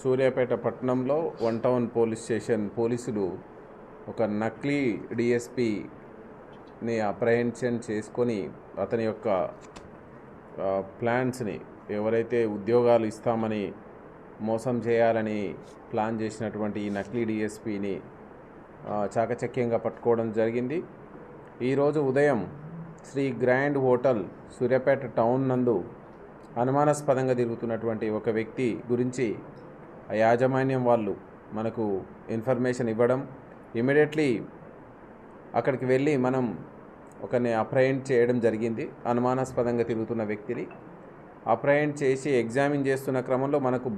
సూర్యాపేట పట్టణంలో 1 town police station పోలీసులు ఒక నకిలీ డిఎస్పిని అప్రహెన్షన్ చేసుకొని అతని యొక్క ప్లాన్స్ని ఎవరైతే ఉద్యోగాలు ఇస్తామని మోసం చేయాలని ప్లాన్ చేసినటువంటి ఈ నకిలీ డిఎస్పిని చాకచక్యంగా పట్టుకోవడం జరిగింది. ఈరోజు ఉదయం Sri grand hotel Suryapet town నందు అనుమానాస్పదంగా తిరుగుతున్నటువంటి ఒక వ్యక్తి గురించి యాజమాన్యం వాళ్ళు మనకు ఇన్ఫర్మేషన్ ఇవ్వడం, ఇమీడియట్లీ అక్కడికి వెళ్ళి మనం ఒకరిని అప్రహెండ్ చేయడం జరిగింది. అనుమానాస్పదంగా తిరుగుతున్న వ్యక్తిని అప్రహెండ్ చేసి ఎగ్జామిన్ చేస్తున్న క్రమంలో మనకు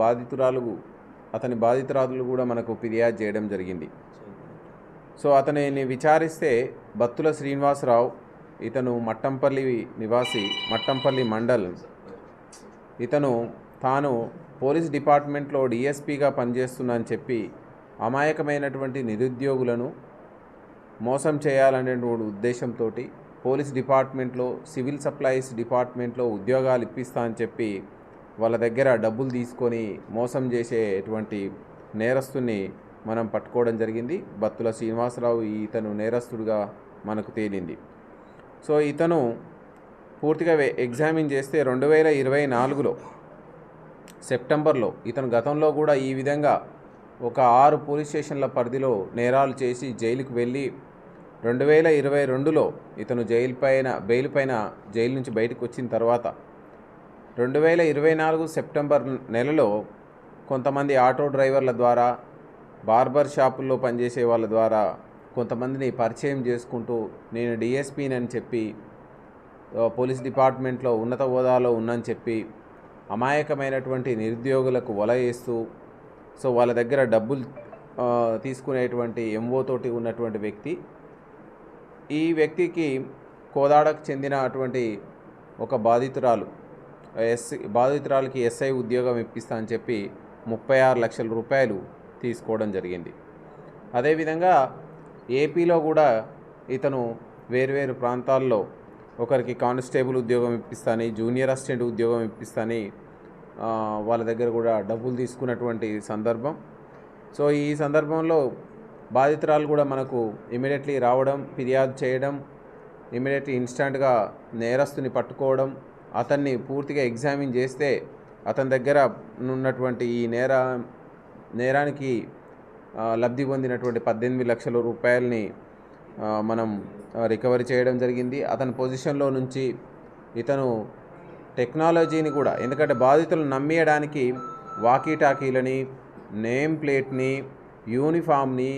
అతని బాధితురాలు కూడా మనకు ఫిర్యాదు చేయడం జరిగింది. సో అతనిని విచారిస్తే బత్తుల శ్రీనివాసరావు, ఇతను మట్టంపల్లి నివాసి, మట్టంపల్లి మండల్. ఇతను తాను పోలీస్ డిపార్ట్మెంట్లో డిఎస్పీగా పనిచేస్తున్నా అని చెప్పి అమాయకమైనటువంటి నిరుద్యోగులను మోసం చేయాలనేటువంటి ఉద్దేశంతో పోలీస్ డిపార్ట్మెంట్లో సివిల్ సప్లైస్ డిపార్ట్మెంట్లో ఉద్యోగాలు ఇప్పిస్తా అని చెప్పి వాళ్ళ దగ్గర డబ్బులు తీసుకొని మోసం చేసేటువంటి నేరస్తుని మనం పట్టుకోవడం జరిగింది. బత్తుల శ్రీనివాసరావు ఇతను నేరస్తుడిగా మనకు తేలింది. సో ఇతను పూర్తిగా ఎగ్జామిన్ చేస్తే 2024లో సెప్టెంబర్లో ఇతను గతంలో కూడా ఈ విధంగా ఒక 6 పోలీస్ స్టేషన్ల పరిధిలో నేరాలు చేసి జైలుకు వెళ్ళి 2022లో ఇతను బెయిల్ పైన జైలు నుంచి బయటకు వచ్చిన తర్వాత 2024 సెప్టెంబర్ నెలలో కొంతమంది ఆటో డ్రైవర్ల ద్వారా, బార్బర్ షాపుల్లో పనిచేసే వాళ్ళ ద్వారా కొంతమందిని పరిచయం చేసుకుంటూ నేను డిఎస్పీని అని చెప్పి పోలీస్ డిపార్ట్మెంట్లో ఉన్నత హోదాలో ఉన్నని చెప్పి అమాయకమైనటువంటి నిరుద్యోగులకు వల వేస్తూ సో వాళ్ళ దగ్గర డబ్బులు తీసుకునేటువంటి ఎంఓ తోటి ఉన్నటువంటి వ్యక్తి. ఈ వ్యక్తికి కోదాడకు చెందినటువంటి ఒక బాధితురాలకి ఎస్ఐ ఉద్యోగం ఇప్పిస్తా అని చెప్పి 36 లక్షల రూపాయలు తీసుకోవడం జరిగింది. అదేవిధంగా ఏపీలో కూడా ఇతను వేర్వేరు ప్రాంతాల్లో ఒకరికి కానిస్టేబుల్ ఉద్యోగం ఇప్పిస్తాని, జూనియర్ అసిస్టెంట్ ఉద్యోగం ఇప్పిస్తాని వాళ్ళ దగ్గర కూడా డబ్బులు తీసుకున్నటువంటి సందర్భం. సో ఈ సందర్భంలో బాధితురాలు కూడా మనకు ఇమీడియట్లీ రావడం, ఫిర్యాదు చేయడం, ఇమీడియట్లీ ఇన్స్టంట్గా నేరస్తుని పట్టుకోవడం, అతన్ని పూర్తిగా ఎగ్జామిన్ చేస్తే అతని దగ్గర ఉన్నటువంటి ఈ నేరానికి లబ్ధి పొందినటువంటి 18 లక్షల రూపాయలని మనం రికవరీ చేయడం జరిగింది. అతని పొజిషన్లో నుంచి ఇతను టెక్నాలజీని కూడా, ఎందుకంటే బాధితులు నమ్మేయడానికి వాకీటాకీలని, నేమ్ ప్లేట్ని, యూనిఫామ్ని,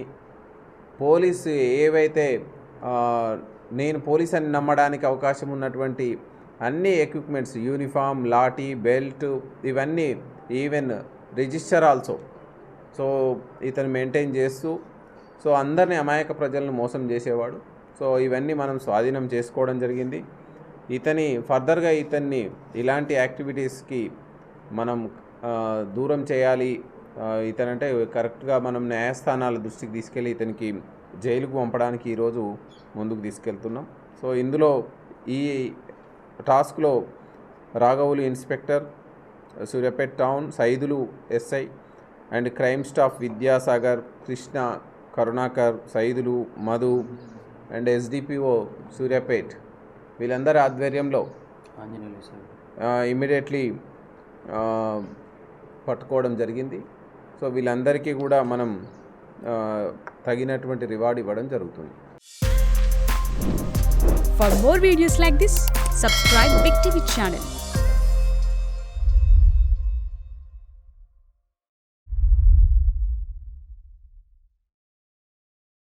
పోలీసు ఏవైతే నేను పోలీస్ అని నమ్మడానికి అవకాశం ఉన్నటువంటి అన్ని ఎక్విప్మెంట్స్, యూనిఫామ్, లాఠీ, బెల్ట్, ఇవన్నీ ఈవెన్ రిజిస్టర్ ఆల్సో సో ఇతను మెయింటైన్ చేస్తూ సో అందరినీ అమాయక ప్రజలను మోసం చేసేవాడు. సో ఇవన్నీ మనం స్వాధీనం చేసుకోవడం జరిగింది. ఫర్దర్గా ఇతన్ని ఇలాంటి యాక్టివిటీస్కి మనం దూరం చేయాలి. ఇతనంటే కరెక్ట్గా మనం న్యాయస్థానాల దృష్టికి తీసుకెళ్ళి ఇతనికి జైలుకు పంపడానికి ఈరోజు ముందుకు తీసుకెళ్తున్నాం. సో ఇందులో ఈ టాస్క్లో రాఘవులు inspector, Suryapet town Saidulu SI and crime staff Vidyasagar, Krishna, Karunakar, Saidulu, Madhu and SDPO Suryapet వీళ్ళందరి ఆధ్వర్యంలో ఇమ్మీడియట్లీ పట్టుకోవడం జరిగింది. సో వీళ్ళందరికీ కూడా మనం తగినటువంటి రివార్డ్ ఇవ్వడం జరుగుతుంది. For more videos like this, subscribe Big TV channel.